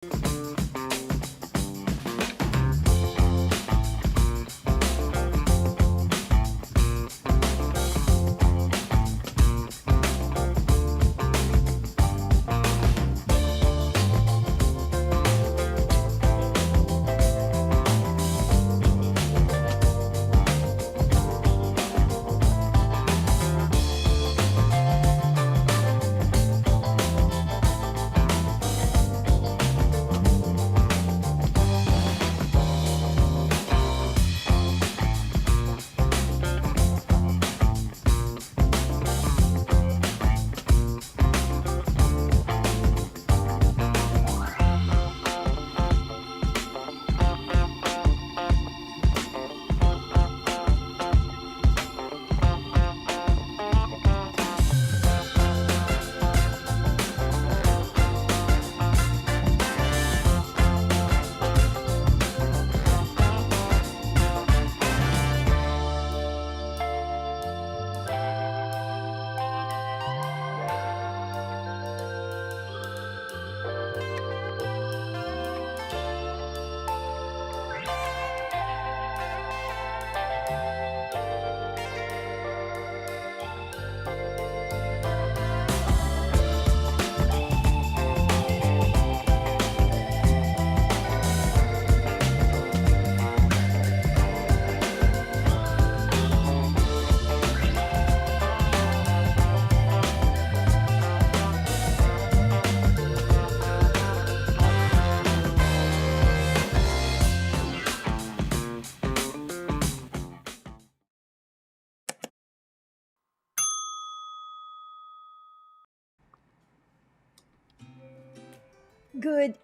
Good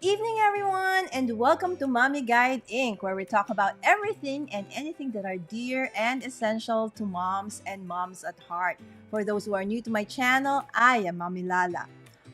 evening, everyone, and welcome to Mommy Guide Inc., where we talk about everything and anything that are dear and essential to moms and moms at heart. For those who are new to my channel, I am Mommy Lala.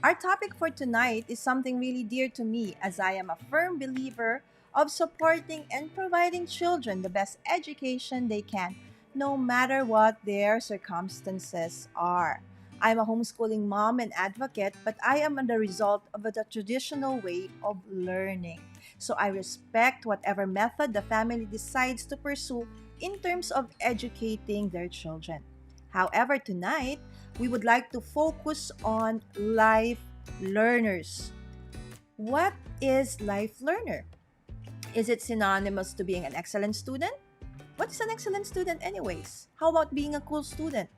Our topic for tonight is something really dear to me, as I am a firm believer of supporting and providing children the best education they can, no matter what their circumstances are. I'm a homeschooling mom and advocate, but I am the result of the traditional way of learning. So I respect whatever method the family decides to pursue in terms of educating their children. However, tonight, we would like to focus on life learners. What is life learner? Is it synonymous to being an excellent student? What is an excellent student, anyways? How about being a cool student?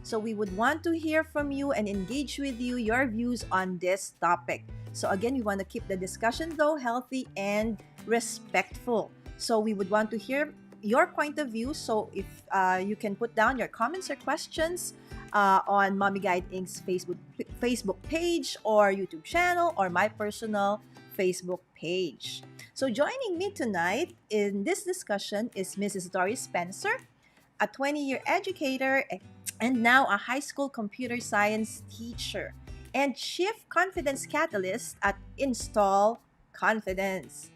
So we would want to hear from you and engage with you your views on this topic. So again, we want to keep the discussion though healthy and respectful. So we would want to hear your point of view. So if you can put down your comments or questions on Mommy Guide Inc.'s Facebook page or YouTube channel or my personal Facebook page. So joining me tonight in this discussion is Mrs. Dori Spencer, a 20-year educator and now a high school computer science teacher and chief confidence catalyst at Install Confidence.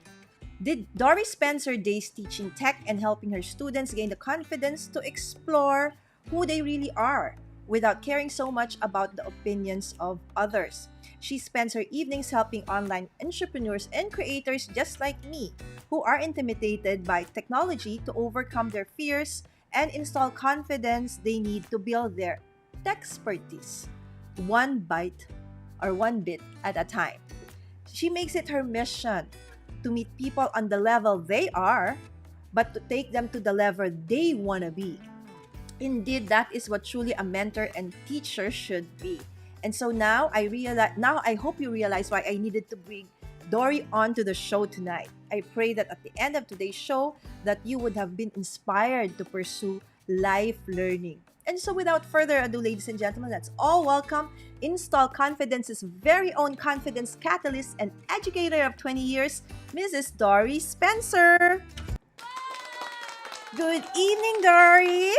Did Dori Spencer days teaching tech and helping her students gain the confidence to explore who they really are without caring so much about the opinions of others. She spends her evenings helping online entrepreneurs and creators just like me who are intimidated by technology to overcome their fears and install confidence they need to build their tech expertise one bite or one bit at a time. She makes it her mission to meet people on the level they are, but to take them to the level they want to be. Indeed, that is what truly a mentor and teacher should be. And so now I hope you realize why I needed to bring Dori onto the show tonight. I pray that at the end of today's show that you would have been inspired to pursue life learning. And so without further ado, ladies and gentlemen, let's all welcome Install Confidence's very own confidence catalyst and educator of 20 years, Mrs. Dori Spencer. Good evening, Dori.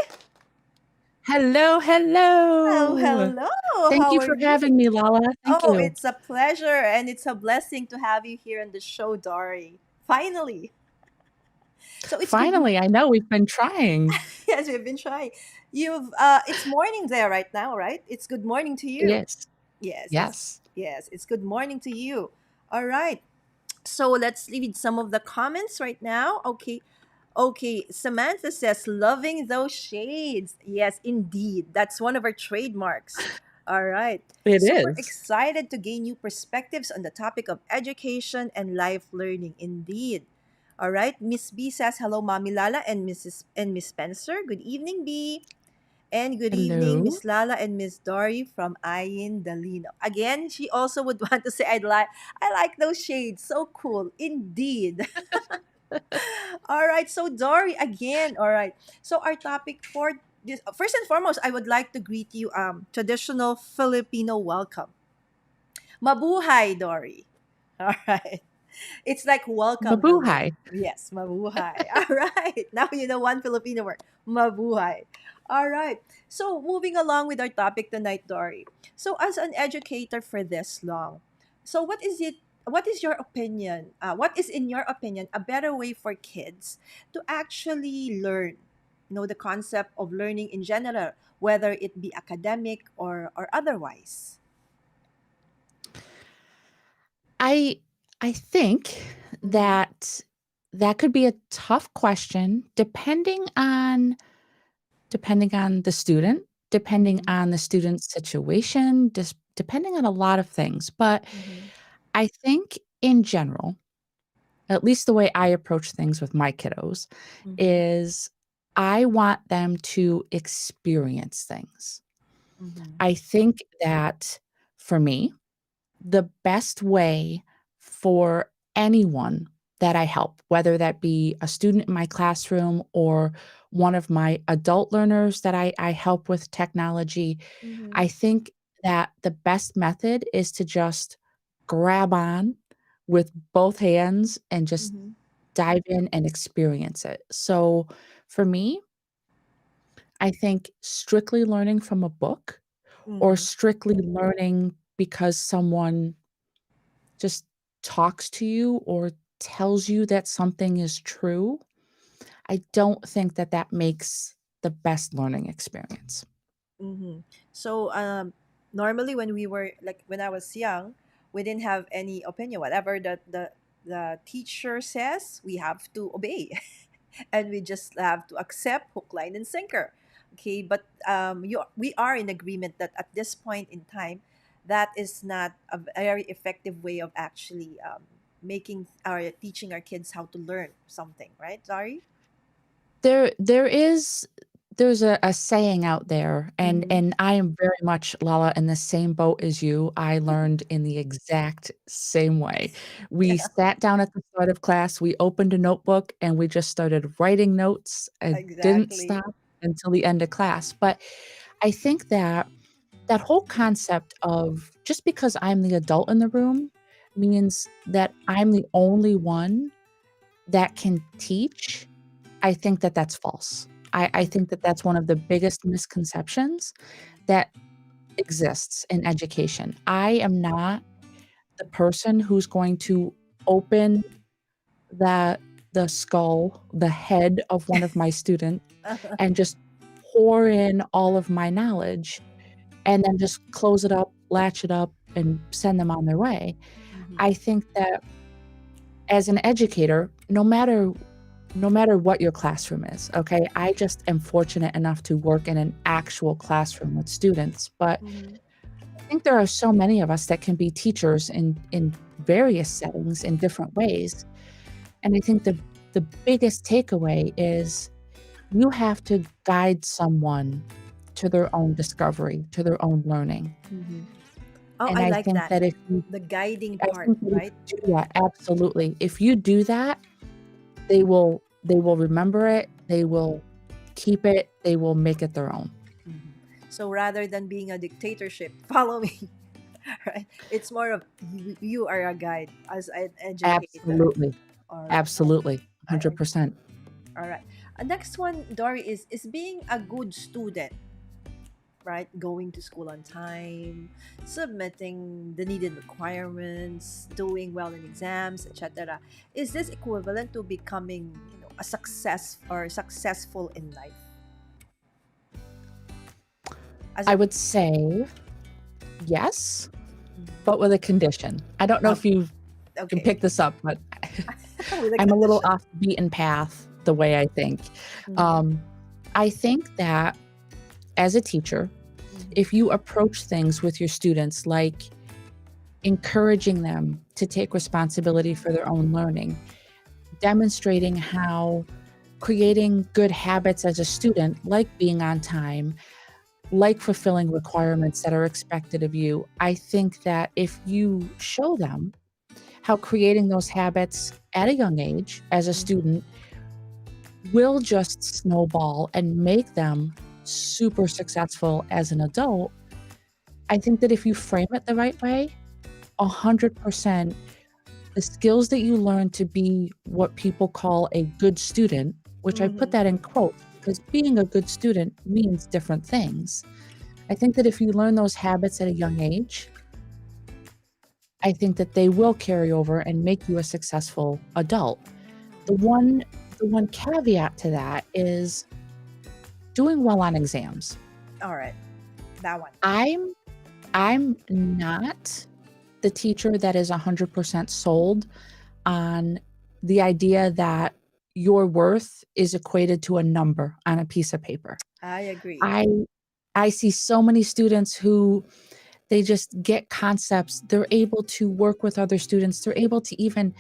Hello, Oh, hello. hello. Thank How you are for you? having me, Lala. Thank Oh, you. it's a pleasure and it's a blessing to have you here on the show, Dory. Finally. So it's good. Finally, I know we've been trying. Yes, we've been trying. It's morning there right now, right? It's good morning to It you. is. Yes, Yes. it's good morning to you. All right. So let's read some of the comments right now. Okay. Okay, Samantha says, loving those shades. Yes, indeed. That's one of our trademarks. All right. It Super is. excited to gain new perspectives on the topic of education and life learning. Indeed. All right. Miss B says, hello, Mommy Lala and Miss Spencer. Good evening, B. And good evening, Hello. Miss Lala and Miss Dory from Ayin Dalino. Again, she also would want to say, I like those shades. So cool. Indeed. All right. So Dory again. All right. So our topic for this, first and foremost, I would like to greet you traditional Filipino welcome. Mabuhay, Dory. All right. It's like welcome, hello. Mabuhay. Yes, mabuhay. All right. Now you know one Filipino word. Mabuhay. All right. So moving along with our topic tonight, Dory. So as an educator for this long, so what is your opinion? What is in your opinion a better way for kids to actually learn? You know, the concept of learning in general, whether it be academic or otherwise. I I think Mm-hmm. that that could be a tough question depending on the student, depending Mm-hmm. on the student's situation, depending on a lot of things. But Mm-hmm. I think in general, at least the way I approach things with my kiddos, Mm-hmm. is I want them to experience things. Mm-hmm. I think that for me, the best way for anyone that I help, whether that be a student in my classroom or one of my adult learners that I help with technology, Mm-hmm. I think that the best method is to just grab on with both hands and just Mm-hmm. dive in and experience it. So for me, I think strictly learning from a book or Mm-hmm. strictly learning because someone just talks to you or tells you that something is true, I don't think that that makes the best learning experience. Mm-hmm. So normally when we were like when I was young, we didn't have any opinion. Whatever the teacher says, we have to obey, and we just have to accept hook, line, and sinker. Okay, but we are in agreement that at this point in time, that is not a very effective way of actually making our teaching our kids how to learn something, right? Sorry. There's a saying out there, and Mm-hmm. and I am very much, Lala, in the same boat as you. I learned in the exact same way. We Yeah, sat down at the start of class, we opened a notebook, and we just started writing notes and didn't exactly. stop until the end of class. But I think that that whole concept of just because I'm the adult in the room means that I'm the only one that can teach. I think that that's false. I think that that's one of the biggest misconceptions that exists in education. I am not the person who's going to open the the skull, the head of one of my students and just pour in all of my knowledge and then just close it up, latch it up, and send them on their way. I Mm-hmm. think that as an educator, no matter what your classroom is, okay? I just am fortunate enough to work in an actual classroom with students, but Mm-hmm. I think there are so many of us that can be teachers in various settings in different ways, and I think the biggest takeaway is you have to guide someone to their own discovery, to their own learning, Mm-hmm. Oh, and I I like think that. that if you The guiding I part, think that if right? you do that absolutely. If you do that, they will remember it, they will keep it, they will make it their own. Mhm. So rather than being a dictatorship, follow me, right? It's more of you are a guide as an educator. Absolutely, All right. absolutely, I agree. 100%. All right. Next one, Dory, is being a good student, right? Going to school on time, submitting the needed requirements, doing well in exams, etc. Is this equivalent to becoming, a success or successful in life? As I a would say yes, Mhm. but with a condition. I don't know um, if you've can Okay. pick this up, but With a I'm a little condition. off the beaten path the way I think. Mm-hmm. Um, I think that as a teacher, Mm-hmm. if you approach things with your students like encouraging them to take responsibility for their own learning, demonstrating how creating good habits as a student, like being on time, like fulfilling requirements that are expected of you, I think that if you show them how creating those habits at a young age as a Mm-hmm. student will just snowball and make them super successful as an adult, I think that if you frame it the right way, 100%, the skills that you learn to be what people call a good student, which I put Mm-hmm. that in quotes because being a good student means different things. I think that if you learn those habits at a young age, I think that they will carry over and make you a successful adult. The one the one caveat to that is doing well on exams. All right. That one. I'm I'm not the teacher that is 100% sold on the idea that your worth is equated to a number on a piece of paper. I agree. I I see so many students who they just get concepts, they're able to work with other students, they're able to even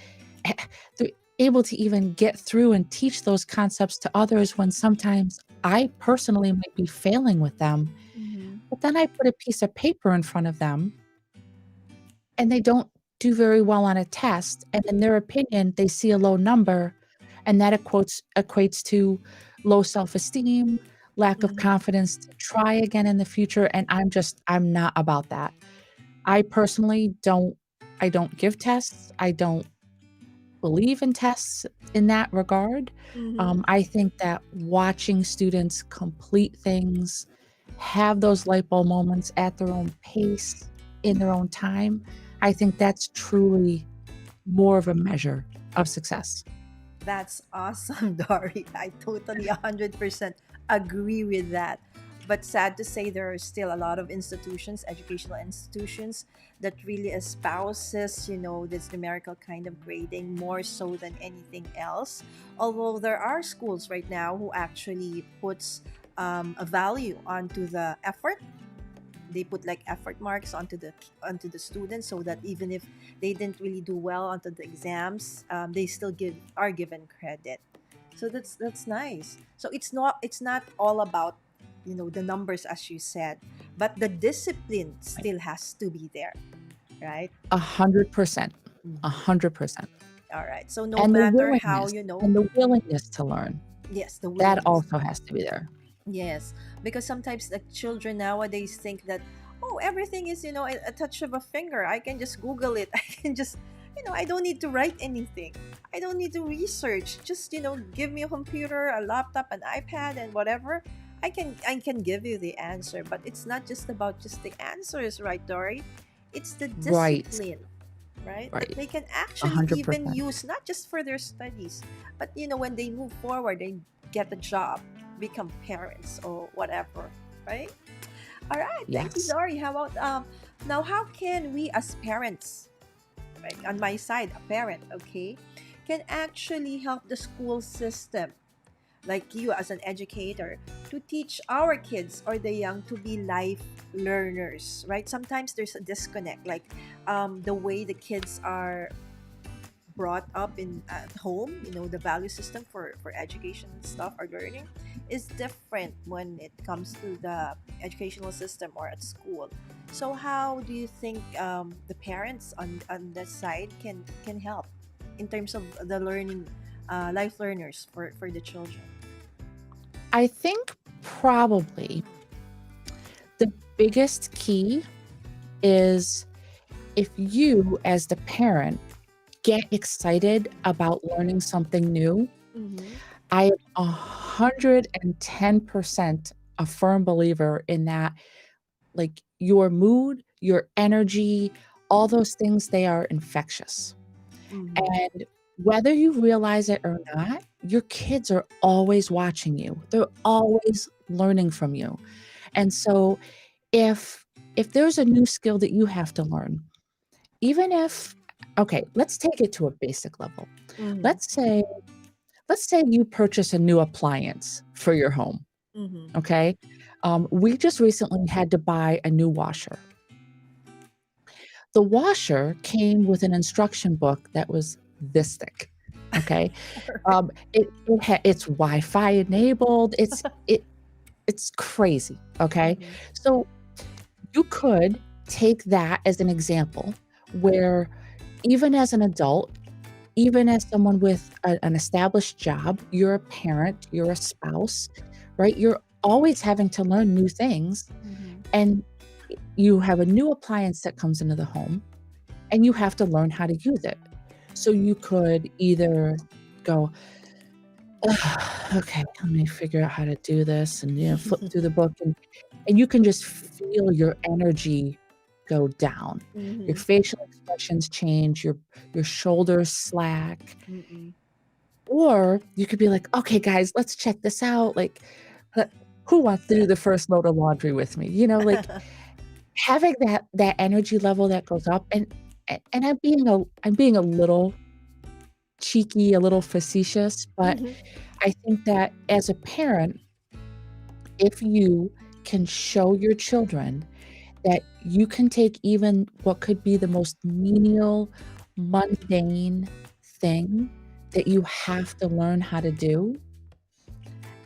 get through and teach those concepts to others when sometimes I personally might be failing with them. Mm-hmm. But then I put a piece of paper in front of them and they don't do very well on a test, and in their opinion, they see a low number, and that equates to low self-esteem, lack of Mm-hmm. confidence to try again in the future, and I'm not about that. I personally don't give tests. I don't believe in tests in that regard. Mm-hmm. I think that watching students complete things, have those light bulb moments at their own pace, in their own time, I think that's truly more of a measure of success. That's awesome, Dory. I totally 100% agree with that. But sad to say, there are still a lot of institutions, educational institutions, that really espouses, this numerical kind of grading more so than anything else. Although there are schools right now who actually puts a value onto the effort. They put like effort marks onto the students, so that even if they didn't really do well onto the exams, they still are given credit. So that's nice. So it's not all about the numbers, as you said, but the discipline Right. still has to be there, right? 100%. Mhm. 100%. All right, so no And the matter how willingness and the willingness to learn, yes, the that willingness. also has to be there. Yes, because sometimes the children nowadays think that, oh, everything is, a touch of a finger. I can just Google it. I can just, I don't need to write anything. I don't need to research. Just, give me a computer, a laptop, an iPad, and whatever. I can give you the answer. But it's not just about just the answers, right, Dory? It's the Right. discipline, right? That Right. they can actually even 100%. use, not just for their studies, but when they move forward, they get a job, become parents or whatever, right? All right, thank you, Yes. Dory. How about now? How can we as parents, right? On my side, a parent, okay, can actually help the school system, like you as an educator, to teach our kids or the young to be life learners, right? Sometimes there's a disconnect, like the way the kids are brought up in at home, the value system for education and stuff or learning is different when it comes to the educational system or at school. So how do you think the parents on that side can help in terms of the learning, life learners for the children? I think probably the biggest key is if you, as the parent, get excited about learning something new, Mm-hmm. I am 110% a firm believer in that, like, your mood, your energy, all those things, they are infectious. Mm-hmm. And whether you realize it or not, your kids are always watching you. They're always learning from you. And so if there's a new skill that you have to learn, even if Okay, let's take it to a basic level. Mm-hmm. Let's say let's say you purchase a new appliance for your home, Mm-hmm. okay? We just recently had to buy a new washer. The washer came with an instruction book that was this thick, okay? Right. It's Wi-Fi enabled, it's crazy, okay? Mm-hmm. So, you could take that as an example where even as an adult, even as someone with an established job, you're a parent, you're a spouse, right? You're always having to learn new things, Mm-hmm. and you have a new appliance that comes into the home, and you have to learn how to use it. So you could either go, "Ugh, okay, let me figure out how to do this," and, flip through the book, and you can just feel your energy go down. Your Mm-hmm. facial expressions change, your shoulders slack, Mm-mm. or you could be like, "Okay, guys, let's check this out, like, let who wants to do the first load of laundry with me?" Like, having that energy level that goes up, and I'm being a little cheeky, a little facetious, but Mm-hmm. I think that as a parent, if you can show your children that you can take even what could be the most menial, mundane thing that you have to learn how to do,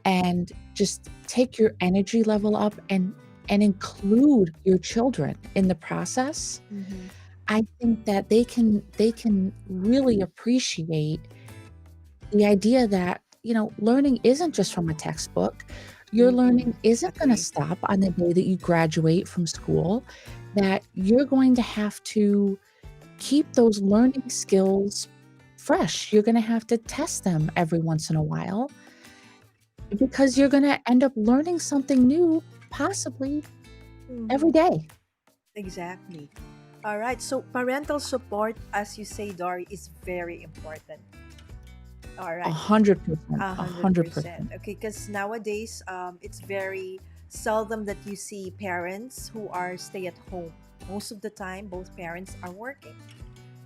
and just take your energy level up and include your children in the process, Mm-hmm. I think that they can really appreciate the idea that, learning isn't just from a textbook. Your Mm-mm. learning isn't gonna Agree. stop on the day that you graduate from school, that you're going to have to keep those learning skills fresh. You're gonna have to test them every once in a while because you're gonna end up learning something new, possibly Mm-hmm. every day. Exactly. All right. So parental support, as you say, Dory, is very important. All right. 100%, 100%. 100%. Okay, because nowadays, it's very seldom that you see parents who are stay at home. Most of the time, both parents are working,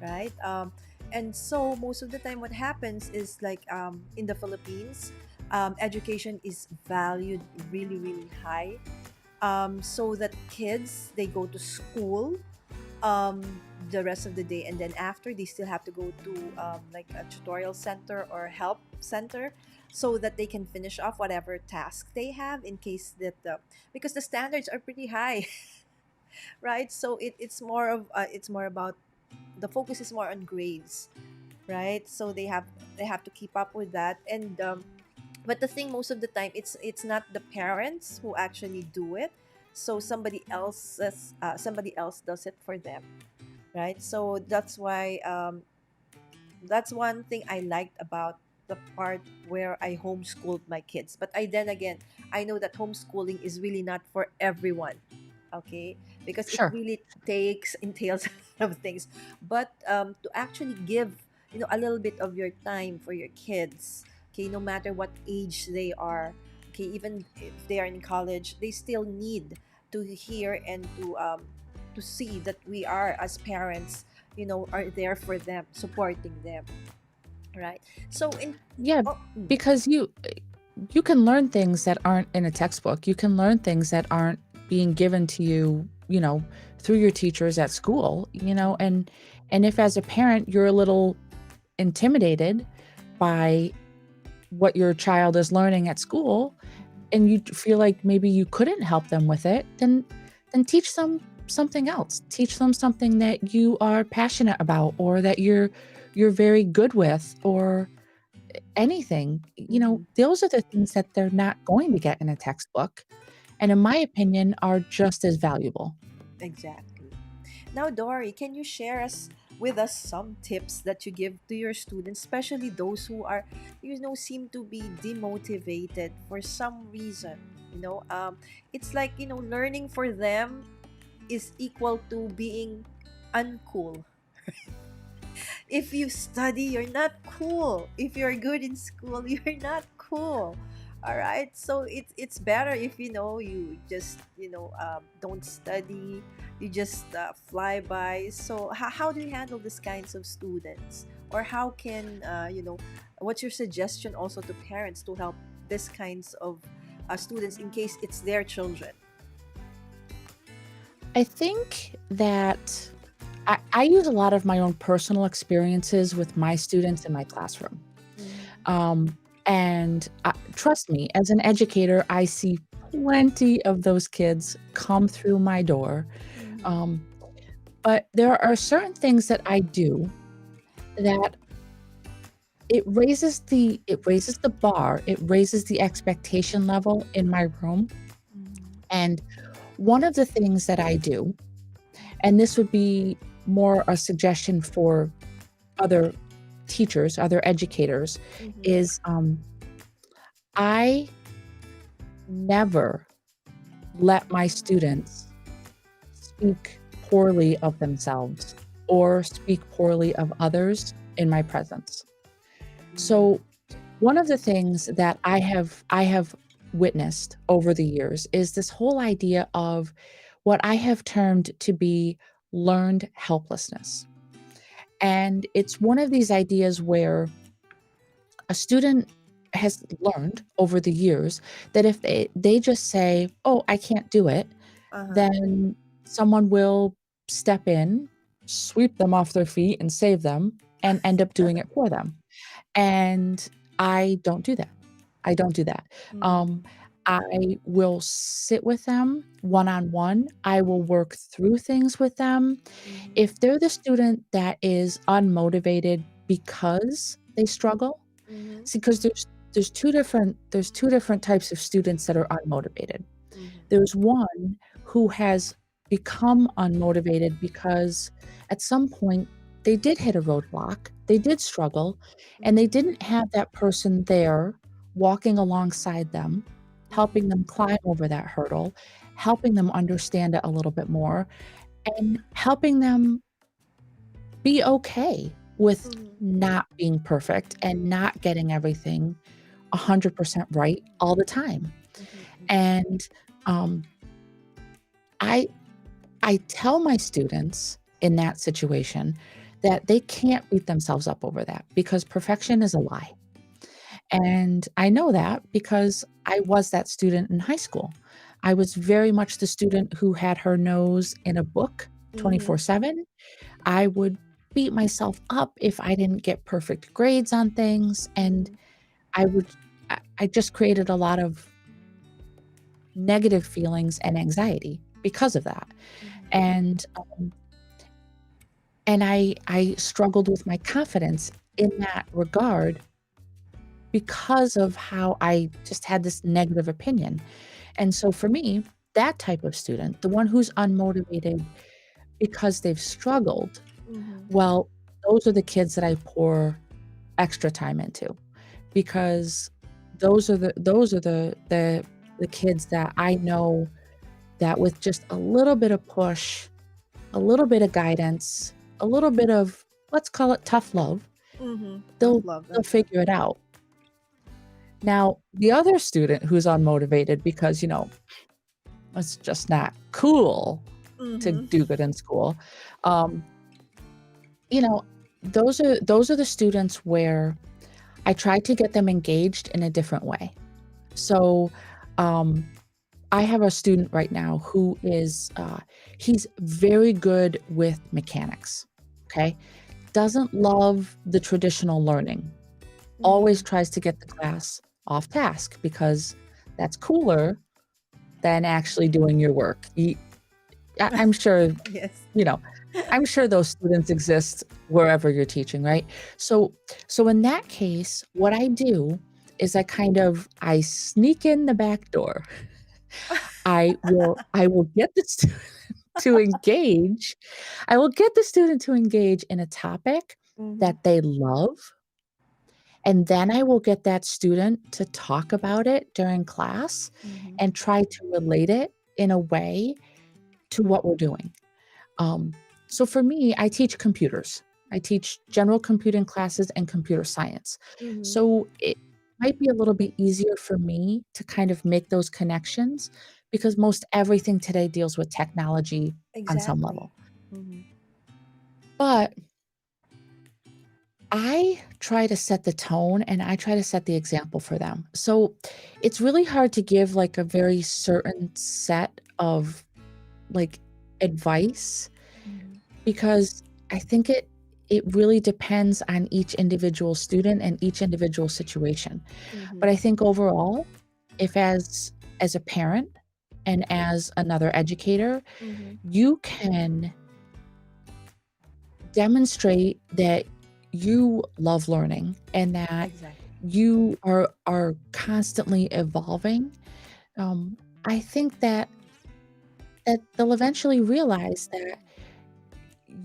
right? And so most of the time, what happens is like in the Philippines, education is valued really, really high. So that kids they go to school um, the rest of the day, and then after they still have to go to like a tutorial center or help center so that they can finish off whatever task they have in case that the because the standards are pretty high. Right? So it's more about the focus is more on grades, right? So they have to keep up with that. And but the thing most of the time it's not the parents who actually do it, so somebody else does it for them, right? So that's one thing I liked about the part where I homeschooled my kids. But I then again, I know that homeschooling is really not for everyone, okay? Because it Sure. really takes entails a lot of things. But to actually give a little bit of your time for your kids, okay, no matter what age they are, okay, even if they are in college, they still need to hear and to see that we are as parents are there for them, supporting them, right? So in Yeah, oh, mm, because you can learn things that aren't in a textbook. You can learn things that aren't being given to you, through your teachers at school, and if as a parent you're a little intimidated by what your child is learning at school and you feel like maybe you couldn't help them with it, then teach them something else. Teach them something that you are passionate about or that you're very good with or anything. mm-hmm, Those are the things that they're not going to get in a textbook, and in my opinion, are just as valuable. exactly. Now, Dory, can you share us with us some tips that you give to your students, especially those who are seem to be demotivated for some reason? It's like learning for them is equal to being uncool. If you study, you're not cool. If you're good in school, you're not cool. All right. So it's better if you just don't study, you just fly by. So how do you handle these kinds of students, or how can what's your suggestion also to parents to help these kinds of students in case it's their children? I think that I use a lot of my own personal experiences with my students in my classroom. Mm-hmm. Um, and trust me, as an educator, I see plenty of those kids come through my door. Mm-hmm. Um, but there are certain things that I do that it raises the bar, it raises the expectation level in my room. And one of the things that I do, and this would be more a suggestion for other teachers, other educators, Mm-hmm. is I never let my students speak poorly of themselves or speak poorly of others in my presence. So one of the things that I have witnessed over the years is this whole idea of what I have termed to be learned helplessness. And it's one of these ideas where a student has learned over the years that if they just say, "Oh, I can't do it," Uh-huh. then someone will step in, sweep them off their feet and save them and end up doing it for them. And I don't do that. I don't do that. Um, Mm-hmm. I will sit with them one-on-one. I will work through things with them. Mm-hmm. If they're the student that is unmotivated because they struggle, Mm-hmm. see, because there's two different types of students that are unmotivated. Mm-hmm. There's one who has become unmotivated because at some point they did hit a roadblock, they did struggle, and they Mm-hmm. didn't have that person there walking alongside them, helping them climb over that hurdle, helping them understand it a little bit more, and helping them be okay with Mm-hmm. not being perfect and not getting everything 100% right all the time. Mm-hmm. And um, I I tell my students in that situation that they can't beat themselves up over that because perfection is a lie. And I know that because I was that student in high school. I was very much the student who had her nose in a book Mm-hmm. 24/7. I would beat myself up if I didn't get perfect grades on things, and Mm-hmm. I would I just created a lot of negative feelings and anxiety because of that. Mm-hmm. And I struggled with my confidence in that regard because of how I just had this negative opinion. And so for me, that type of student, the one who's unmotivated because they've struggled, Mm-hmm. well, those are the kids that I pour extra time into because those are the kids that I know that with just a little bit of push, a little bit of guidance, a little bit of, let's call it tough love, Mm-hmm. Tough they'll love. they'll Uh-huh. figure it out. Now, the other student who's unmotivated because, it's just not cool to Mm-hmm. do good in school, um, you know, those are the students where I try to get them engaged in a different way. So, um, I have a student right now who is, he's very good with mechanics, okay? Doesn't love the traditional learning, always Mm-hmm. tries to get the class off task because that's cooler than actually doing your work. I'm sure, Yes. you know, I'm sure those students exist wherever you're teaching, right? So in that case, what I do is I sneak in the back door. I will get the student to engage. I will get the student to engage in a topic Mm-hmm. that they love, and then I will get that student to talk about it during class Mm-hmm. and try to relate it in a way to what we're doing. Um, so for me, I teach computers. I teach general computing classes and computer science. Mm-hmm. So might be a little bit easier for me to kind of make those connections because most everything today deals with technology on some Exactly. level. Mm-hmm. But I try to set the tone and I try to set the example for them. So it's really hard to give like a very certain set of like advice Mm-hmm. because I think it really depends on each individual student and each individual situation. Mm-hmm. But I think overall, if as a parent and as another educator, Mm-hmm. you can demonstrate that you love learning and that Exactly. you are constantly evolving. Um, I think that they'll eventually realize that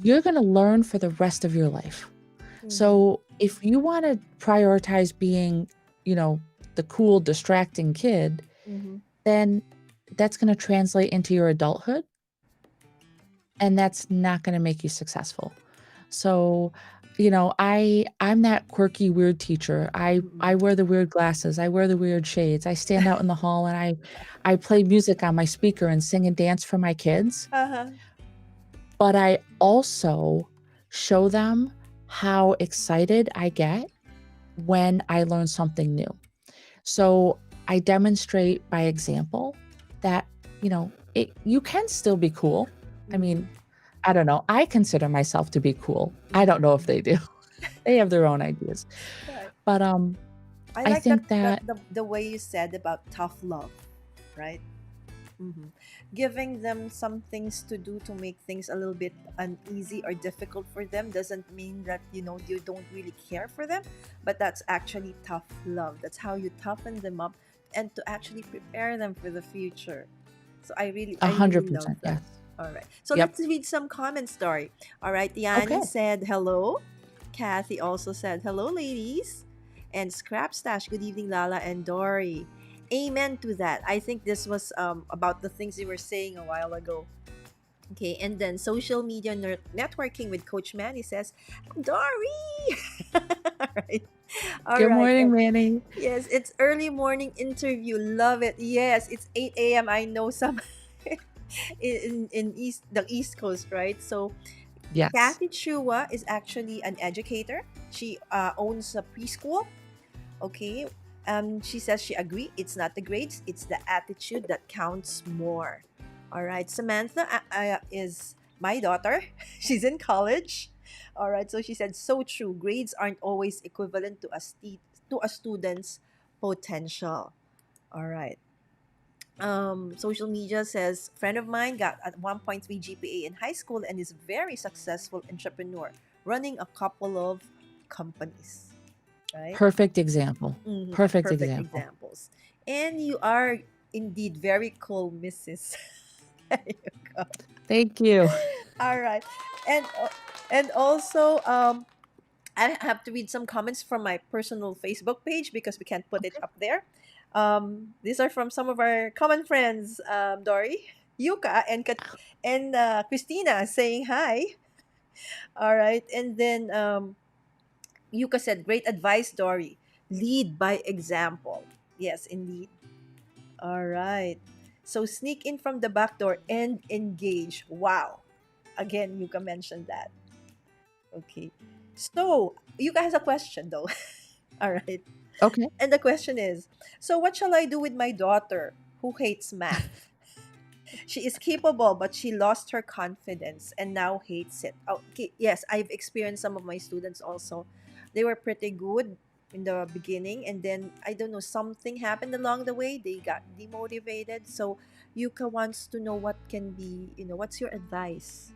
you're gonna learn for the rest of your life. Mm-hmm. So if you wanna prioritize being, you know, the cool, distracting kid, Mm-hmm. then that's gonna translate into your adulthood, and that's not gonna make you successful. So, I'm that quirky, weird teacher. I Mm-hmm. wear the weird glasses, I wear the weird shades, I stand out in the hall and I play music on my speaker and sing and dance for my kids, Uh-huh. but I also show them how excited I get when I learn something new. So, I demonstrate by example that, you can still be cool. I Mm-hmm. mean, I don't know, I consider myself to be cool. I don't know if Mm-hmm. they do. They have their own ideas. Right. But, I I like that think that the way you said about tough love, right? Mm-hmm. Giving them some things to do to make things a little bit uneasy or difficult for them doesn't mean that you don't really care for them, but that's actually tough love. That's how you toughen them up and to actually prepare them for the future. So I really love 100%, that. yes. All right. So Yep. let's read some comments, Story. All right. Yanni Okay. said hello. Kathy also said hello, ladies. And Scrap Stash, good evening, Lala and Dory. Amen to that. I think this was about the things you were saying a while ago. Okay, and then social media networking with Coach Manny says, Dory! All right. All Good right. morning, Manny. Yes, it's early morning interview. Love it. Yes, it's 8 a.m. I know some in the East Coast, right? So Yes. Kathy Chua is actually an educator. She owns a preschool. Okay. She says she agree. It's not the grades, it's the attitude that counts more. All right. Samantha is my daughter. She's in college. All right. So she said, so true. Grades aren't always equivalent to to a student's potential. All right. Social media says friend of mine got at 1.3 GPA in high school and is very successful entrepreneur running a couple of companies, right? Perfect example. Perfect Perfect example. examples. And you are indeed very cool, Mrs. There you go. Thank you. All right. And also I have to read some comments from my personal Facebook page because we can't put it Okay. up there. These are from some of our common friends, Dory, Yuka, and Christina saying hi. All right. And then Yuka said, great advice, Dory. Lead by example. Yes, indeed. All right. So sneak in from the back door and engage. Wow. Again, Yuka mentioned that. Okay. So, Yuka has a question though. All right. Okay. And the question is, so what shall I do with my daughter who hates math? She is capable, but she lost her confidence and now hates it. Okay, yes, I've experienced some of my students also. They were pretty good in the beginning, and then I don't know, something happened along the way. They got demotivated. So Yuka wants to know what can be, what's your advice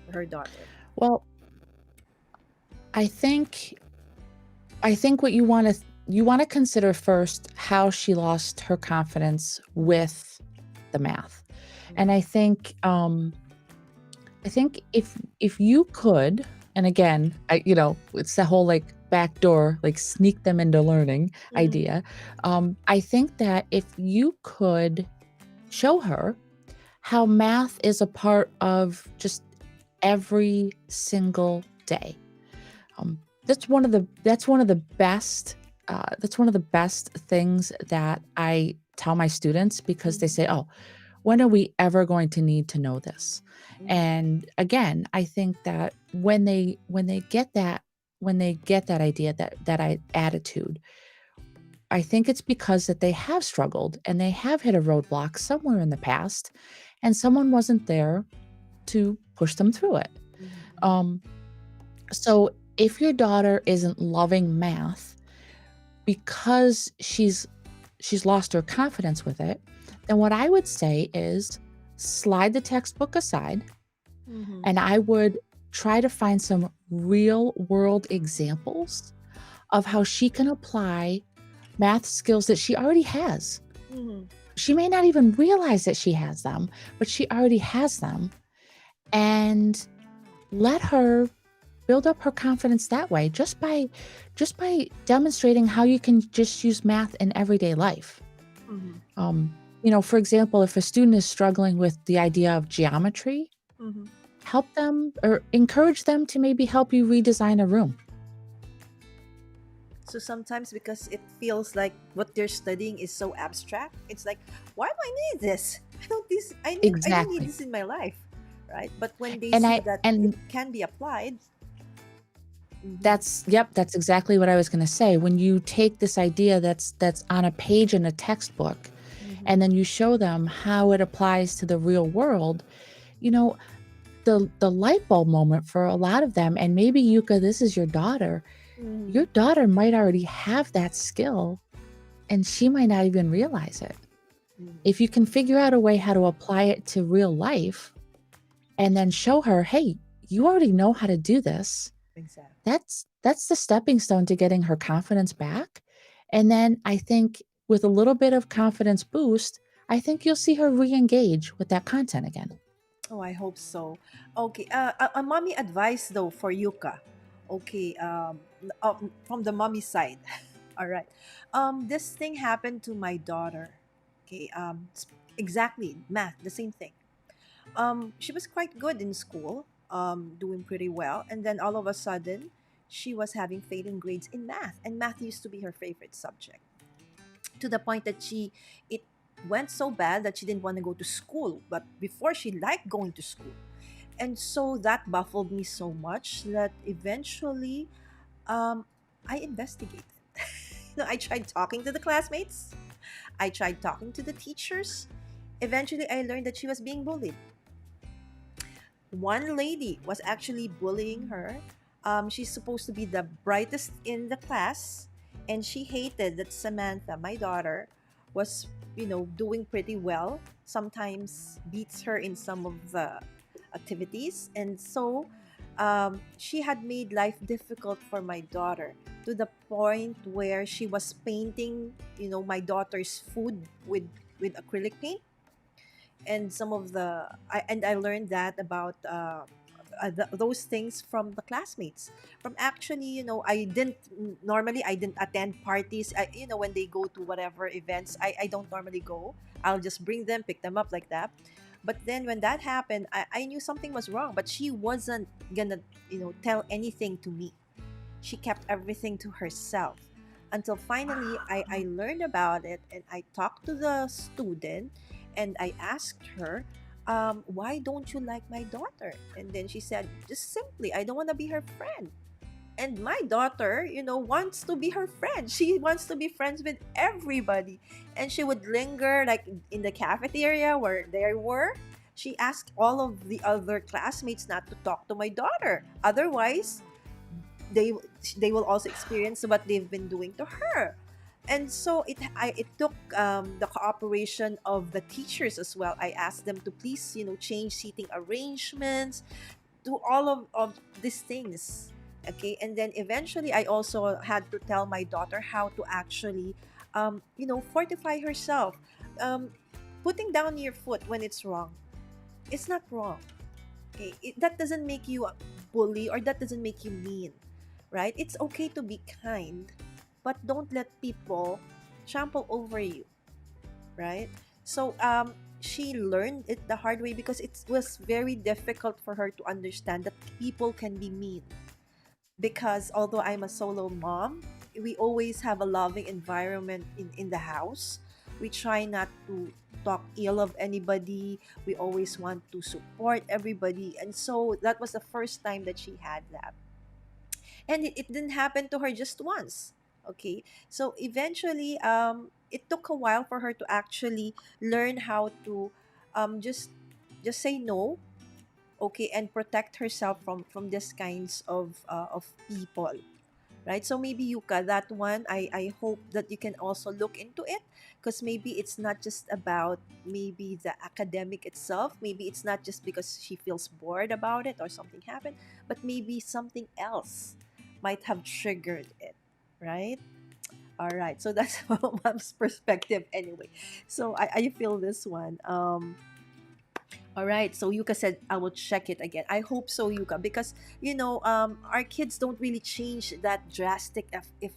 for her daughter? Well, I think I think what you wanna consider first how she lost her confidence with the math. And Mm-hmm. I think if you could, and again, it's the whole like backdoor, like sneak them into learning Mm-hmm. idea. I think that if you could show her how math is a part of just every single day. That's one of the best that's one of the best things that I tell my students because they Mhm. say, "Oh, when are we ever going to need to know this?" Mhm. And again, I think that when they get that idea, that attitude, I think it's because that they have struggled and they have hit a roadblock somewhere in the past, and someone wasn't there to push them through it. Mhm. Um, so if your daughter isn't loving math because she's lost her confidence with it, then what I would say is slide the textbook aside, Mhm. and I would try to find some real world examples of how she can apply math skills that she already has. Mhm. She may not even realize that she has them, but she already has them, and let her build up her confidence that way just by demonstrating how you can just use math in everyday life. Mhm. For example, if a student is struggling with the idea of geometry, Mhm. help them or encourage them to maybe help you redesign a room. So sometimes because it feels like what they're studying is so abstract, it's like, why do I need this? I don't need Exactly. this in my life, right? But when they And see I that it and can be applied, mhm, that's exactly what I was going to say. When you take this idea that's on a page in a textbook mhm, and then you show them how it applies to the real world, you know, the light bulb moment for a lot of them, and maybe Yuka, this is mhm, your daughter might already have that skill and she might not even realize it. mhm, If you can figure out a way how to apply it to real life and then show her, hey, you already know how to do this, exactly. that's the stepping stone to getting her confidence back. And then I think with a little bit of confidence boost, I think you'll see her re-engage with that content again. Oh, I hope so. Okay, a mommy advice though for Yuka. Okay, from the mommy side. All right. This thing happened to my daughter. Okay, exactly, math, the same thing. She was quite good in school, doing pretty well, and then all of a sudden, she was having failing grades in math, and math used to be her favorite subject. To the point that it went so bad that she didn't want to go to school. But before, she liked going to school, and so that baffled me so much that eventually, um, I investigated. I tried talking to the classmates. I tried talking to the teachers. Eventually, I learned that she was being bullied. One lady was actually bullying her. She's supposed to be the brightest in the class, and she hated that Samantha, my daughter, was doing pretty well. Sometimes beats her in some of the activities, and so she had made life difficult for my daughter to the point where she was painting, my daughter's food with acrylic paint, and some of I learned that about those things from the classmates. From actually, normally I didn't attend parties. When they go to whatever events, I don't normally go. I'll just bring them, pick them up like that. But then when that happened, I knew something was wrong, but she wasn't gonna tell anything to me. She kept everything to herself until finally I learned about it, and I talked to the student, and I asked her, why don't you like my daughter? And then she said, just simply, I don't want to be her friend. And my daughter, wants to be her friend. She wants to be friends with everybody. And she would linger like in the cafeteria where they were. She asked all of the other classmates not to talk to my daughter. Otherwise, they they will also experience what they've been doing to her. And so it took the cooperation of the teachers as well. I asked them to please change seating arrangements, do all of these things. Okay, and then eventually I also had to tell my daughter how to actually fortify herself. um, Putting down your foot when it's wrong, it's not wrong. Okay, that doesn't make you a bully, or that doesn't make you mean, right? It's okay to be kind, but don't let people trample over you, right? So she learned it the hard way because it was very difficult for her to understand that people can be mean. Because although I'm a solo mom, we always have a loving environment in the house. We try not to talk ill of anybody. We always want to support everybody. And so that was the first time that she had that. And it didn't happen to her just once. Okay. So eventually, it took a while for her to actually learn how to just say no, okay, and protect herself from these kinds of people, right? So maybe Yuka, that one, I hope that you can also look into it, because maybe it's not just about maybe the academic itself. Maybe it's not just because she feels bored about it or something happened, but maybe something else might have triggered it, right? All right, so that's mom's perspective anyway. So I feel this one. All right. So Yuka said, I will check it again. I hope so, Yuka, because our kids don't really change that drastic if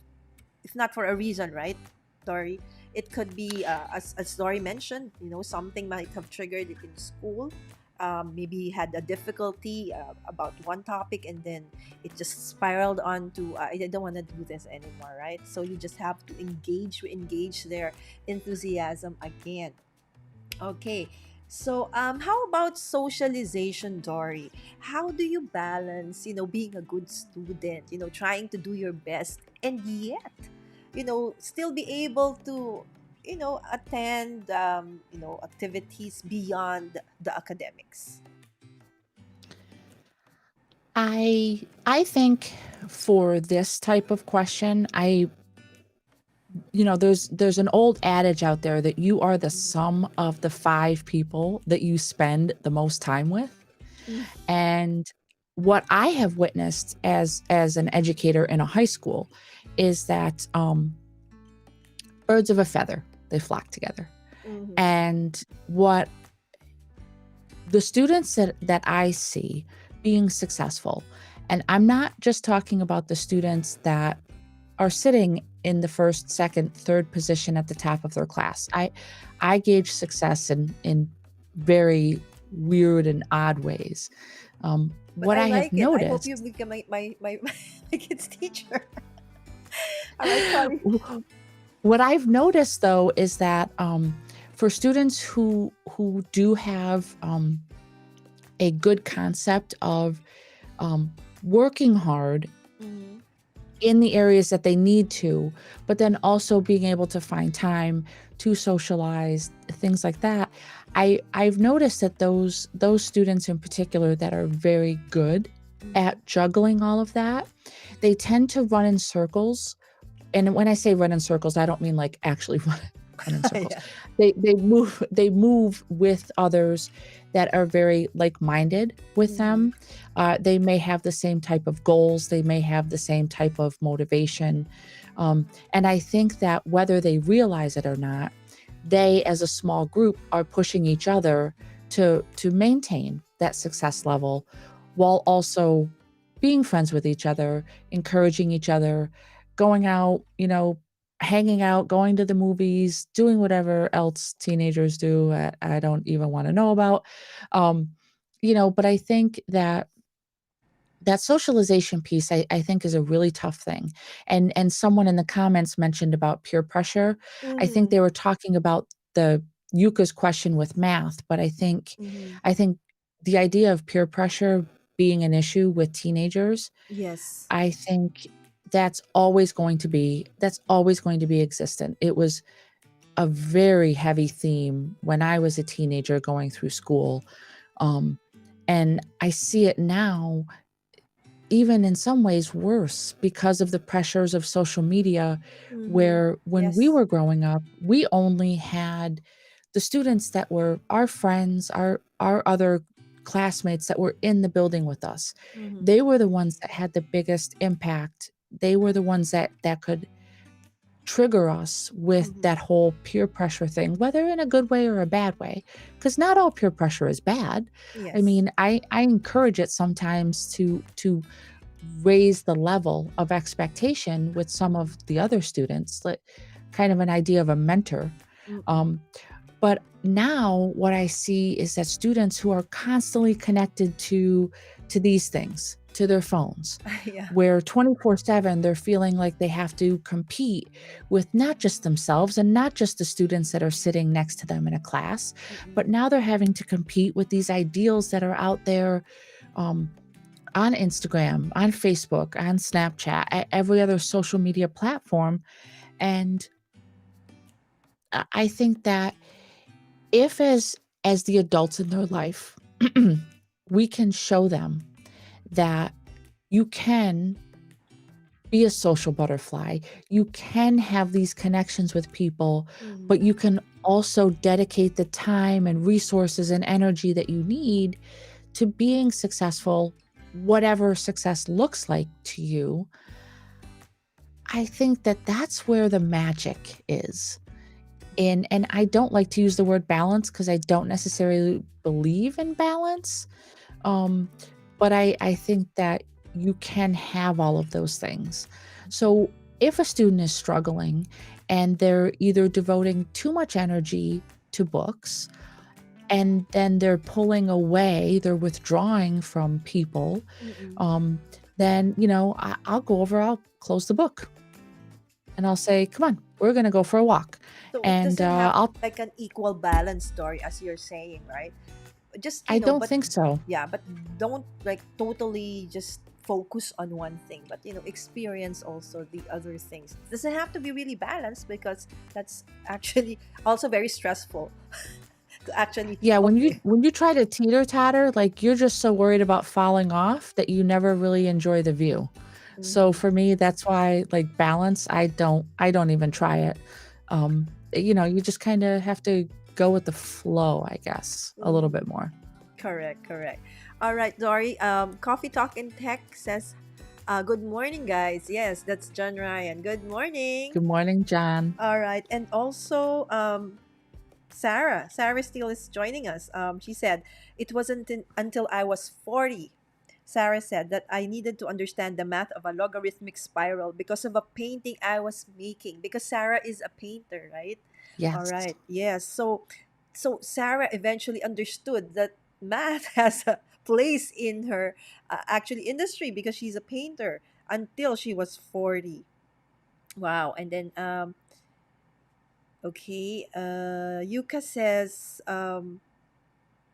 not for a reason, right, Dory? It could be, as Dory mentioned, something might have triggered it in school. Maybe he had a difficulty about one topic, and then it just spiraled on to, I don't want to do this anymore, right? So you just have to engage their enthusiasm again. Okay. So, how about socialization, Dory? How do you balance, being a good student, trying to do your best, and yet, still be able to, attend, activities beyond the academics? I think for this type of question, there's an old adage out there that you are the Mhm. sum of the 5 people that you spend the most time with. Mm. And what I have witnessed as an educator in a high school is that birds of a feather, they flock together. Mhm. And what the students that I see being successful, and I'm not just talking about the students that are sitting in the first, second, third position at the top of their class. I gauge success in very weird and odd ways. But What I I have like it. I hope you noticed, become my kid's teacher. All right, sorry. what I've noticed though is that for students who do have a good concept of working hard Mhm. in the areas that they need to, but then also being able to find time to socialize, things like that. I've noticed that those students in particular that are very good Mhm. at juggling all of that, they tend to run in circles. And when I say run in circles, I don't mean like actually run in circles. Yeah. They move with others that are very like-minded with Mhm. them. They may have the same type of goals, they may have the same type of motivation. And I think that whether they realize it or not, they as a small group are pushing each other to maintain that success level while also being friends with each other, encouraging each other, going out, hanging out, going to the movies, doing whatever else teenagers do, I don't even wanna know about. Um, but I think that socialization piece, I think is a really tough thing. And someone in the comments mentioned about peer pressure. I think they Mhm. were talking about the Yuka's question with math, but Mhm. I think the idea of peer pressure being an issue with teenagers, Yes. I think that's always going to be existent. It was a very heavy theme when I was a teenager going through school. Um, and I see it now, even in some ways worse because of the pressures of social media, Mhm. where when we Yes. were growing up, we only had the students that were our friends, our other classmates that were in the building with us. Mhm. They were the ones that had the biggest impact. They were the ones that could trigger us with Mhm. that whole peer pressure thing, whether in a good way or a bad way, because not all peer pressure is bad. I Yes. mean, I encourage it sometimes to raise the level of expectation with some of Mhm. the other students, like kind of an idea of a mentor. Mm-mm. Um, but now what I see is that students who are constantly connected to these things. to their phones, Yeah. where 24/7 they're feeling like they have to compete with not just themselves and not just the students that are sitting next to them in a class, but Mm-mm. now they're having to compete with these ideals that are out there, um, on Instagram, on Facebook, on Snapchat, at every other social media platform. And I think that if as the adults in their life, we can show them that you can be a social butterfly, you can have these connections with people, but Mm-hmm. you can also dedicate the time and resources and energy that you need to being successful, whatever success looks like to you. I think that that's where the magic is. And I don't like to use the word balance because I don't necessarily believe in balance. Um, but I think that you can have all of those things. So if a student is struggling and they're either devoting too much energy to books and then they're pulling away, they're withdrawing from people, Mm-mm. um, then, I'll go over, I'll close the book and I'll say, come on, we're going to go for a walk. So it And doesn't have I'll, like an equal balance story, as you're saying, right? Just, I don't but think so. yeah, but don't like totally just focus on one thing, but experience also the other things. Doesn't have to be really balanced, because that's actually also very stressful to actually, Yeah, okay. when you try to teeter-totter, like, you're just so worried about falling off that you never really enjoy the view. So Mm-hmm. for me, that's why, like, balance, I don't even try it. You just kinda have to go with the flow, I guess, a little Mm-hmm. bit more. Correct, correct. All right, Dory. Coffee Talk in Tech says, "Good morning, guys." Yes, that's John Ryan. Good morning. Good morning, John. All right, and also Sarah Steele is joining us. She said, "It wasn't until I was 40." Sarah said that I needed to understand the math of a logarithmic spiral because of a painting I was making. Because Sarah is a painter, right? All Yes. right. Yes. So Sarah eventually understood that math has a place in her actually industry, because she's a painter, until she was 40. Wow. And then okay, Yuka says,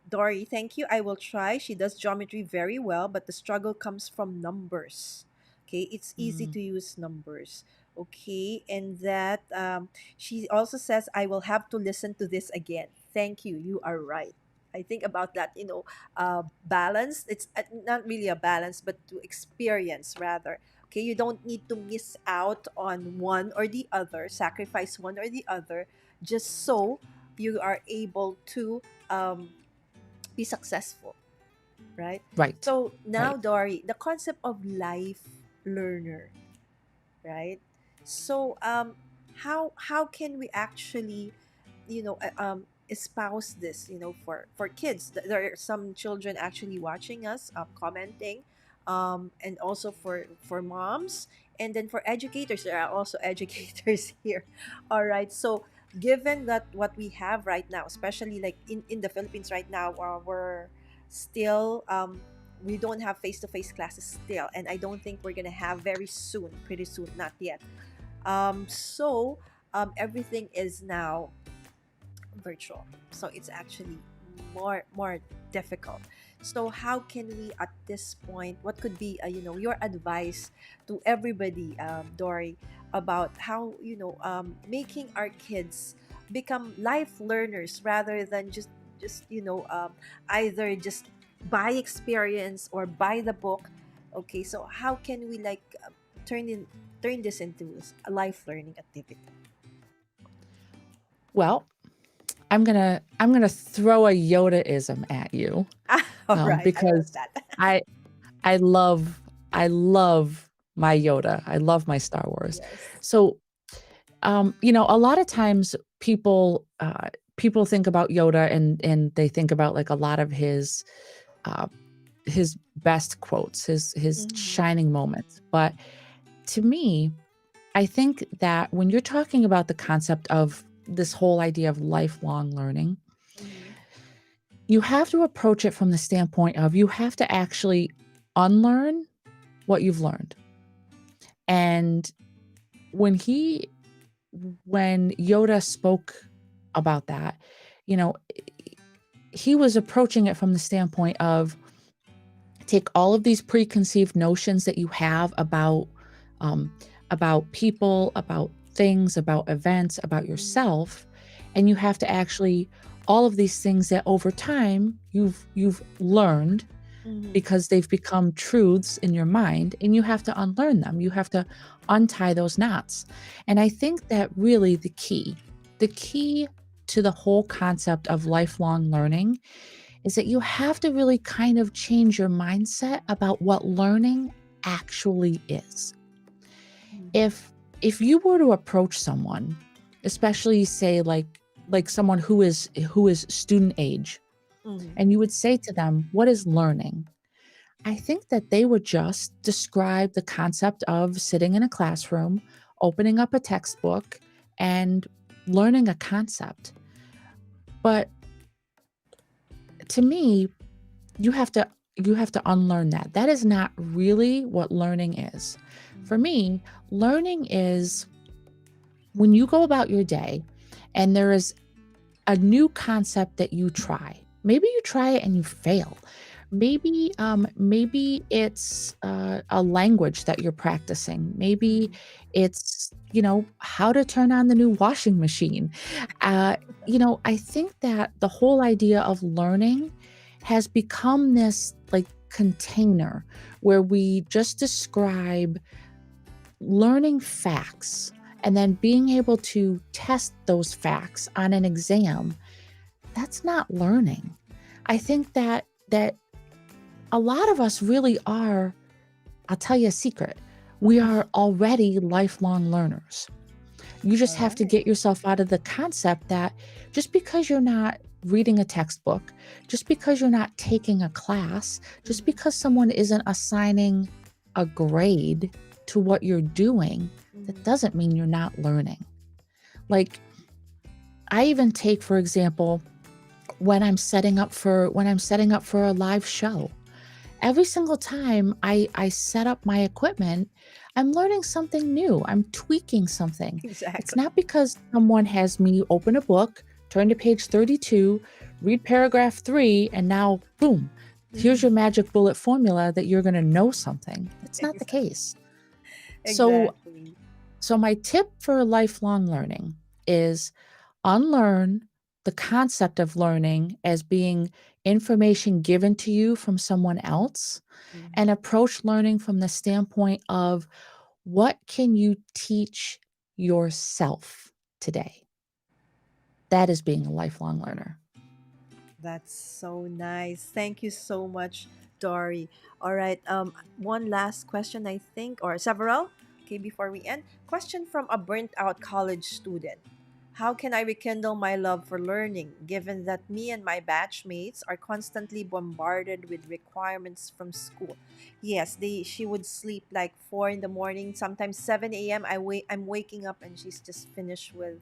Dory, thank you. I will try. She does geometry very well, but the struggle comes from numbers. Okay, it's easy Mm, to use numbers. Okay, and that she also says, I will have to listen to this again. Thank you. You are right. I think about that, balance. It's not really a balance, but to experience rather. Okay, you don't need to miss out on one or the other, sacrifice one or the other, just so you are able to um, be successful, right? right, So now, right. Dory, the concept of life learner, right? So how can we actually, espouse this, for kids? There are some children actually watching us, commenting, and also for moms, and then for educators. There are also educators here. All right, so given that what we have right now, especially like in the Philippines right now, we're still we don't have face-to-face classes still, and I don't think we're gonna have very soon, pretty soon, not yet. So everything is now virtual, so it's actually more difficult. So how can we, at this point, what could be your advice to everybody, Dory, about how making our kids become life learners, rather than just either just buy experience or buy the book. Okay, so how can we like turn in turn this into a life learning activity? Well, I'm gonna throw a Yodaism at you, All right, I love because that. I I love I love my Yoda. I love my Star Wars. Yes. So, a lot of times people think about Yoda and they think about like a lot of uh, his best quotes, his Mm-hmm. shining moments. But to me, I think that when you're talking about the concept of this whole idea of lifelong learning, Mm-hmm. you have to approach it from the standpoint of you have to actually unlearn what you've learned. And when Yoda spoke about that, you know, he was approaching it from the standpoint of take all of these preconceived notions that you have um, about people, about things, about events, about yourself, and you have to actually all of these things that over time you've learned Mm-hmm. because they've become truths in your mind, and you have to unlearn them. You have to untie those knots. And I think that really the key to the whole concept of lifelong learning is that you have to really kind of change your mindset about what learning actually is. Mm-hmm. If you were to approach someone, especially say like someone who is student age, Mm-hmm. and you would say to them, "What is learning?" I think that they would just describe the concept of sitting in a classroom, opening up a textbook, and learning a concept. But to me, you have to unlearn that. That is not really what learning is. For me, learning is when you go about your day and there is a new concept that you try. Maybe you try it and you fail. Maybe it's a language that you're practicing. Maybe it's how to turn on the new washing machine. Uh, I think that the whole idea of learning has become this like container where we just describe learning facts and then being able to test those facts on an exam. That's not learning. I think that a lot of us really are. I'll tell you a secret. We are already lifelong learners. You just All have to right. get yourself out of the concept that just because you're not reading a textbook, just because you're not taking a class, just because someone isn't assigning a grade to what you're doing, that Mm-hmm. doesn't mean you're not learning. Like I even take, for example, when I'm setting up for a live show. Every single time I set up my equipment, I'm learning something new. I'm tweaking something. It's Exactly. not because someone has me open a book, turn to page 32, read paragraph 3, and now, boom, here's Mm-hmm. your magic bullet formula that you're going to know something. That's not the Exactly. case. So, Exactly. my tip for lifelong learning is unlearn the concept of learning as being information given to you from someone else and Mm-hmm. approach learning from the standpoint of what can you teach yourself today? That is being a lifelong learner. That's so nice. Thank you so much, Dory. All right. One last question, I think, or several. Okay, before we end, question from a burnt out college student. How can I rekindle my love for learning, given that me and my batchmates are constantly bombarded with requirements from school? Yes, she would sleep like 4 in the morning, sometimes 7 a.m. I'm waking up and she's just finished with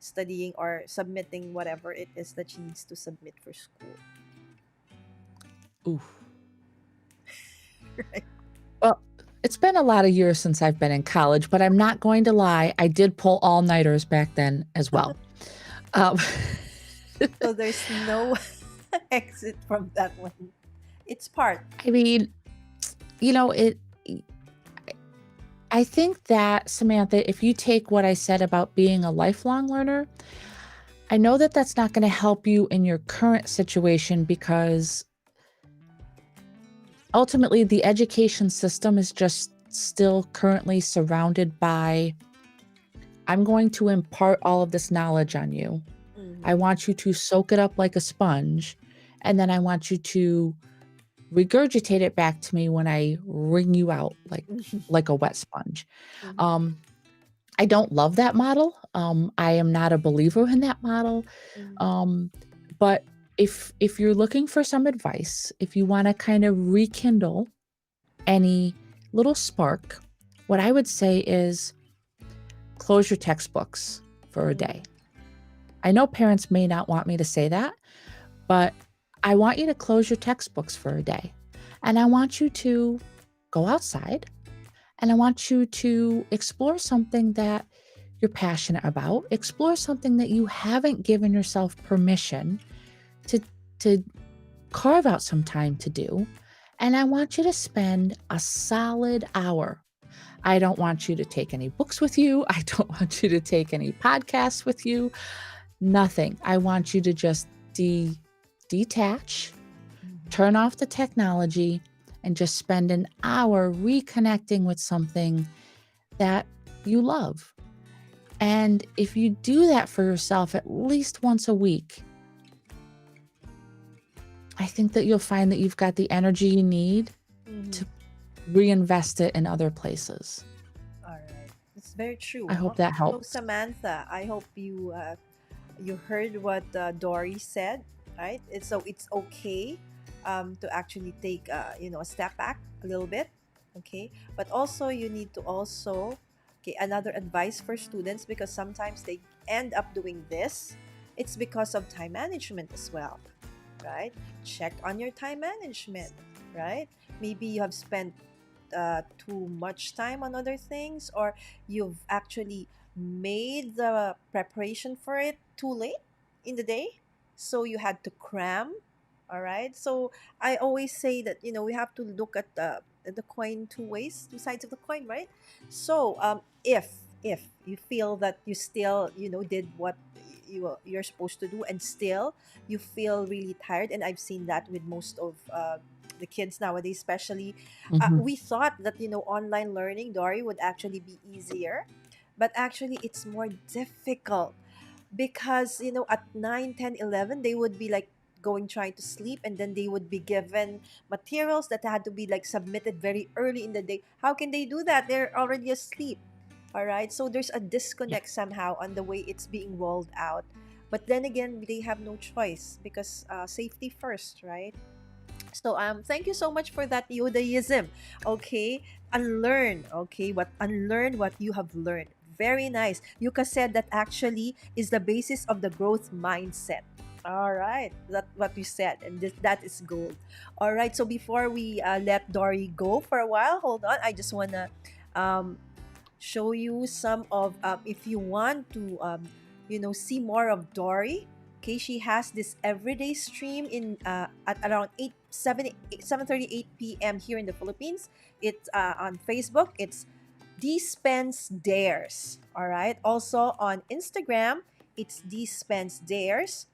studying or submitting whatever it is that she needs to submit for school. Ooh. Right. Well, it's been a lot of years since I've been in college, but I'm not going to lie. I did pull all nighters back then as well. Um, So there's no exit from that one. It's part. I mean, it I think that, Samantha, if you take what I said about being a lifelong learner, I know that that's not going to help you in your current situation because ultimately the education system is just still currently surrounded by I'm going to impart all of this knowledge on you. I Mm-hmm. want you to soak it up like a sponge, and then I want you to regurgitate it back to me when I wring you out like a wet sponge. Mm-hmm. Um, I don't love that model. I am not a believer in that model. Mm-hmm. Um, but if you're looking for some advice, if you want to kind of rekindle any little spark, what I would say is close your textbooks for a day. I know parents may not want me to say that, but I want you to close your textbooks for a day. And I want you to go outside and I want you to explore something that you're passionate about, explore something that you haven't given yourself permission to to carve out some time to do, and I want you to spend a solid hour. I don't want you to take any books with you. I don't want you to take any podcasts with you. Nothing. I want you to just detach, turn off the technology, and just spend an hour reconnecting with something that you love. And if you do that for yourself at least once a week, I think that you'll find that you've got the energy you need Mm-hmm. to reinvest it in other places. All right. It's very true, I huh? hope that So helps. Samantha, I hope you heard what Dory said, right? It's okay to actually take a step back a little bit, okay? But also you need to also, okay, another advice for students, because sometimes they end up doing this. It's because of time management as well, right? Check on your time management, right? Maybe you have spent too much time on other things, or you've actually made the preparation for it too late in the day, so you had to cram. All right, so I always say that we have to look at the coin two ways, two sides of the coin, right? So if you feel that you still did what you're supposed to do, and still you feel really tired, and I've seen that with most of the kids nowadays, especially. Mhm. We thought that online learning, Dory, would actually be easier, but actually it's more difficult, because at 9, 10, 11, they would be like going trying to sleep, and then they would be given materials that had to be like submitted very early in the day. How can they do that? They're already asleep. All right, so there's a Yeah. disconnect somehow on the way it's being rolled out. But then again, they have no choice, because safety first, right? So thank you so much for that Yodaism. Okay. Unlearn what you have learned. Very nice. Yuka said that actually is the basis of the growth mindset. All right. That's what you said. And that is gold. All right. So before we let Dory go for a while, hold on. I just want to um, show you some of if you want to see more of Dory. Okay, she has this everyday stream in at around 7:38 p.m. here in the Philippines. It's on Facebook. It's Dispense Dares. All right. Also on Instagram, it's Dispense Dares,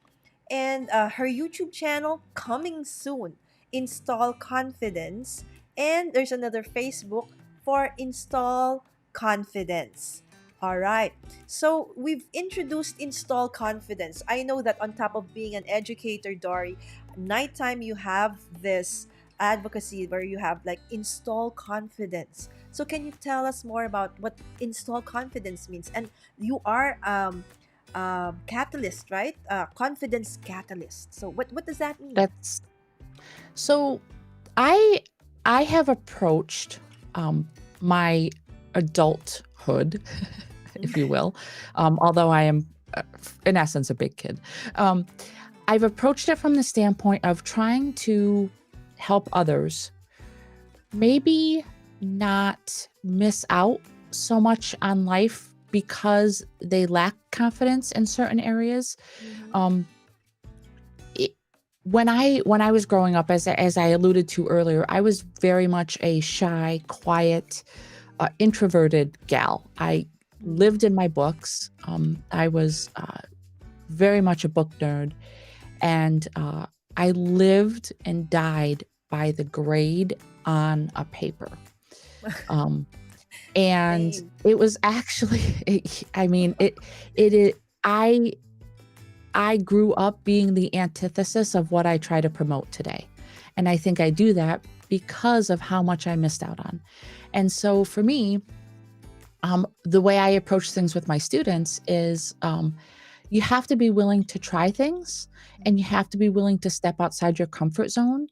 and her YouTube channel coming soon. Install Confidence, and there's another Facebook for Install Confidence. All right. So we've introduced Install Confidence. I know that on top of being an educator, Dory, nighttime you have this advocacy where you have like Install Confidence. So can you tell us more about what Install Confidence means? And you are catalyst, right? Confidence catalyst. So what does that mean? That's so I I have approached my adulthood, if you will, although I am in essence a big kid. Um, I've approached it from the standpoint of trying to help others maybe not miss out so much on life because they lack confidence in certain areas. Mm-hmm. Um, it, when I was growing up, as I alluded to earlier, I was very much a shy, quiet, introverted gal. I lived in my books. I was very much a book nerd, and I lived and died by the grade on a paper. Um, and Same. it was actually, I mean, it I I grew up being the antithesis of what I try to promote today. And I think I do that because of how much I missed out on. And so for me, the way I approach things with my students is you have to be willing to try things and you have to be willing to step outside your comfort zone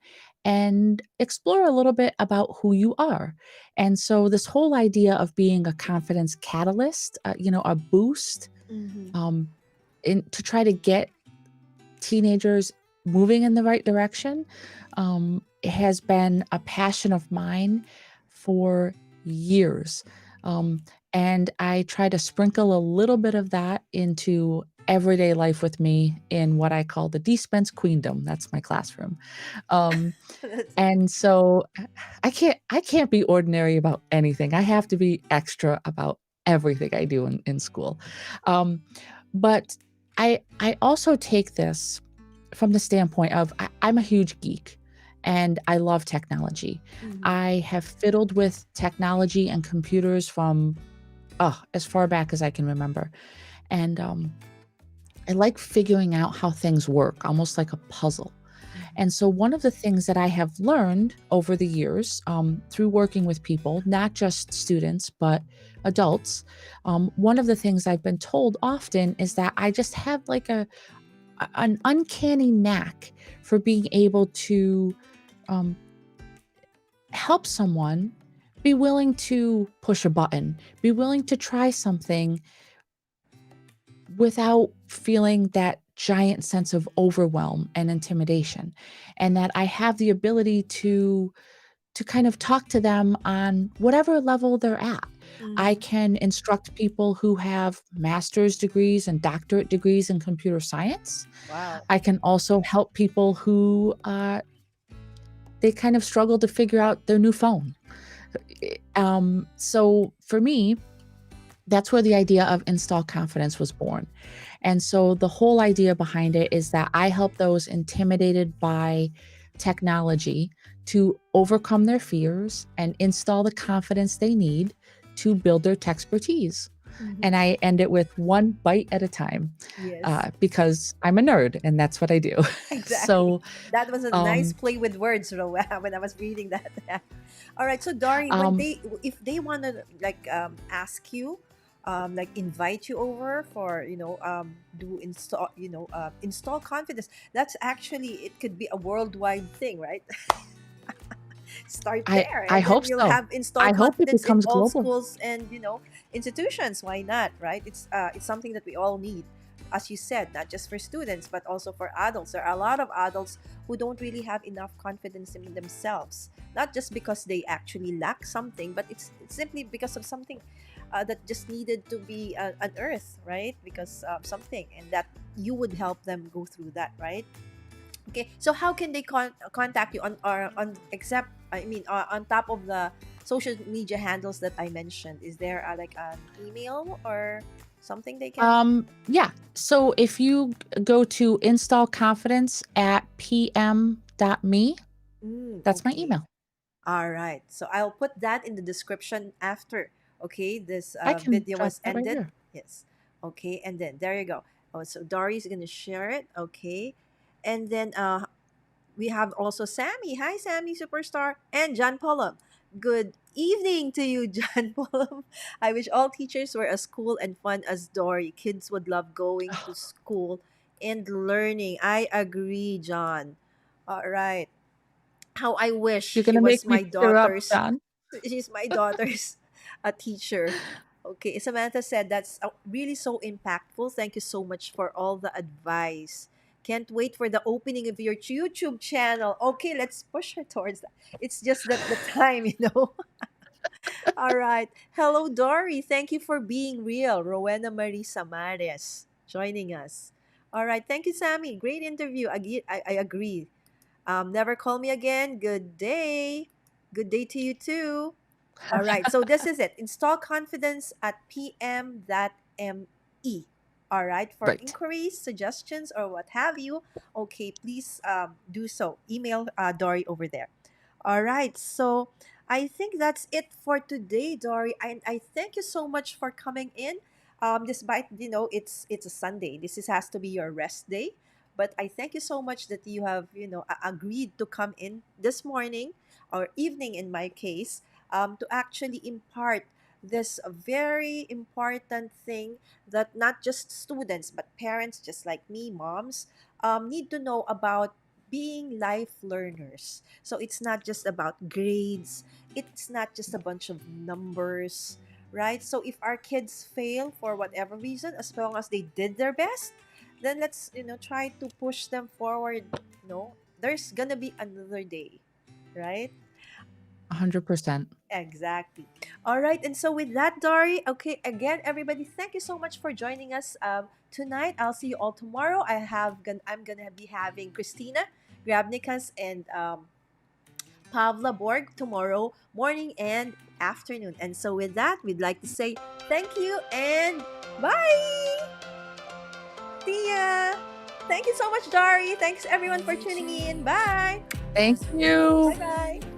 and explore a little bit about who you are. And so, this whole idea of being a confidence catalyst, a boost Mm-hmm. um, to try to get teenagers moving in the right direction. has been a passion of mine for years. Um, and I try to sprinkle a little bit of that into everyday life with me in what I call the Dispense Queendom. That's my classroom. Um, That's and so I can't be ordinary about anything. I have to be extra about everything I do in school. Um, but I also take this from the standpoint of I'm a huge geek and I love technology. mhm. I have fiddled with technology and computers from as far back as I can remember. And I like figuring out how things work, almost like a puzzle. Mhm. And so, one of the things that I have learned over the years through working with people, not just students, but adults, one of the things I've been told often is that I just have like an uncanny knack for being able to um, help someone be willing to push a button, be willing to try something without feeling that giant sense of overwhelm and intimidation, and that I have the ability to kind of talk to them on whatever level they're at. I Mhm. can instruct people who have master's degrees and doctorate degrees in computer science. Wow. I can also help people who they kind of struggle to figure out their new phone. So for me, that's where the idea of install confidence was born. And so the whole idea behind it is that I help those intimidated by technology to overcome their fears and install the confidence they need to build their tech expertise. Mhm. And I end it with one bite at a time Yes. because I'm a nerd and that's what I do. Exactly. So, That was a nice um, play with words, Roa, when I was reading that. All right. So, Dory, when um, they, if they want to like ask you, like invite you over for, do install, install confidence. That's actually, it could be a worldwide thing, right? Start there, I and then hope you'll so. have install I hope it confidence in becomes all global. schools and institutions. Why not, right? It's something that we all need, as you said, not just for students but also for adults. There are a lot of adults who don't really have enough confidence in themselves, not just because they actually lack something, but it's simply because of something that just needed to be unearthed, right? Because something, and that you would help them go through that, right? Okay, so how can they contact you on, or on, except, I mean, on top of the social media handles that I mentioned? Is there like an email or something they can? Yeah. So if you go to install confidence at pm.me, that's my Okay. email. All right. So I'll put that in the description after. Okay, this I can video drop was that right ended. here. Yes. Okay, and then there you go. Oh, so Dory's gonna share it. Okay, and then we have also Sammy. Hi, Sammy Superstar. And John Pullum. Good evening to you, John Pullum. I wish all teachers were as cool and fun as Dory. Kids would love going to school and learning. I agree, John. All right. How I wish You're she gonna was make me my tear up, daughter's. John. She's my daughter's a teacher. Okay, Samantha said that's really so impactful. Thank you so much for all the advice. Can't wait for the opening of your YouTube channel. Okay, let's push her towards that. It's just that the time, All right. Hello, Dory. Thank you for being real. Rowena Marie Samares joining us. All right. Thank you, Sammy. Great interview. I agree. Never call me again. Good day. Good day to you too. All right. So this is it. Install confidence at pm.me. All right. For Right. inquiries, suggestions, or what have you, okay, please do so. Email Dory over there. All right. So I think that's it for today, Dory. I thank you so much for coming in. Despite it's a Sunday, has to be your rest day. But I thank you so much that you have agreed to come in this morning or evening in my case, to actually impart this very important thing that not just students but parents just like me, moms, need to know about being life learners. So it's not just about grades, it's not just a bunch of numbers, right? So if our kids fail for whatever reason, as long as they did their best, then let's try to push them forward. There's gonna be another day. right? 100%. Exactly. All right. And so with that, Dory, okay, again, everybody, thank you so much for joining us tonight. I'll see you all tomorrow. I'm gonna be having Christina Grabnikas and Pavla Borg tomorrow morning and afternoon. And so with that, we'd like to say thank you and bye. See ya. Thank you so much, Dory. Thanks everyone for tuning in. Bye. Thank you. Bye bye.